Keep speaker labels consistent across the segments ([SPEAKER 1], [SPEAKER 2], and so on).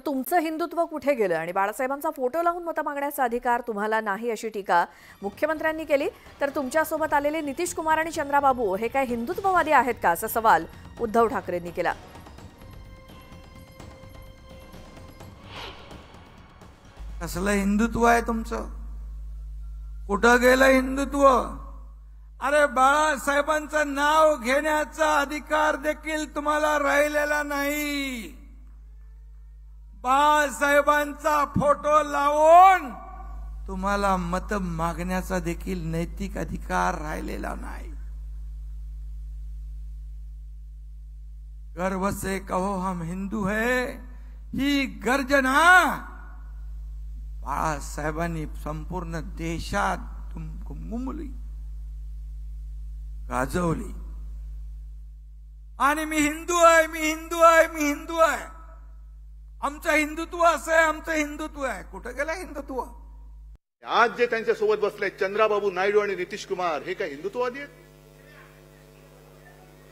[SPEAKER 1] तुमचं हिंदुत्व कुठे गेलं आणि बाळासाहेबांचा फोटो लावून मतं मागण्याचा अधिकार तुम्हाला नाही अशी टीका मुख्यमंत्र्यांनी केली। तर तुमच्यासोबत आलेले नितीश कुमार आणि चंद्राबाबू हे काय हिंदुत्ववादी आहेत का असा सवाल उद्धव ठाकरेंनी केला।
[SPEAKER 2] कसलं हिंदुत्व आहे तुमचं? कुठं गेलं हिंदुत्व? अरे बाळासाहेबांचं नाव घेण्याचा अधिकार देखील तुम्हाला राहिलेला नाही। बाळासाहेबांचा फोटो लावून तुम्हाला मत मागण्याचा देखील नैतिक अधिकार राहिलेला नाही। गर्व से कहो हम हिंदू है ही गर्जना बाळासाहेबांनी संपूर्ण देशात घुमली, गाजवली। आणि मी हिंदू आहे, मी हिंदू आहे, मी हिंदू आहे। आमचं हिंदुत्व असं आहे, आमचं हिंदुत्व आहे। कुठं गेलं हिंदुत्व?
[SPEAKER 3] आज जे त्यांच्या सोबत बसले चंद्राबाबू नायडू आणि नितीश कुमार हे काय हिंदुत्ववादी आहेत?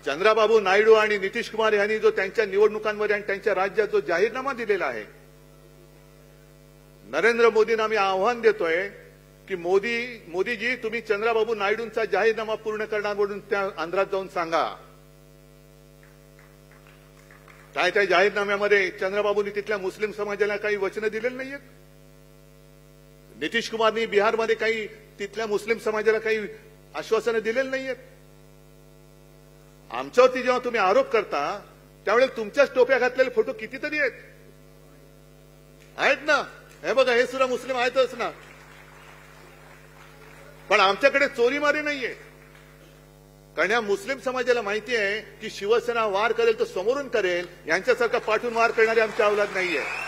[SPEAKER 3] चंद्राबाबू नायडू आणि नितीश कुमार यांनी जो त्यांच्या निवडणुकांमध्ये आणि त्यांच्या राज्यात जो जाहीरनामा दिलेला आहे, नरेंद्र मोदींना मी आव्हान देतोय की मोदीजी तुम्ही चंद्राबाबू नायडूंचा जाहीरनामा पूर्ण करणार म्हणून त्या आंध्रात जाऊन सांगा। काय त्या जाहीरनाम्यामध्ये चंद्राबाबूंनी तिथल्या मुस्लिम समाजाला काही वचनं दिलेली नाहीयेत? नितीश कुमारनी बिहारमध्ये काही तिथल्या मुस्लिम समाजाला काही आश्वासनं दिलेली नाहीयेत? आमच्यावरती जेव्हा तुम्ही आरोप करता त्यावेळेला तुमच्याच टोप्या घातलेले फोटो कितीतरी आहेत ना। हे बघा, हे सुद्धा मुस्लिम आहेतच ना। पण आमच्याकडे चोरीमारी नाहीये, कारण या मुस्लिम समाजाला माहिती आहे की शिवसेना वार करेल तर समोरून करेल, यांच्यासारखा पाठून वार करणारे आमच्या अवलाद नाहीये।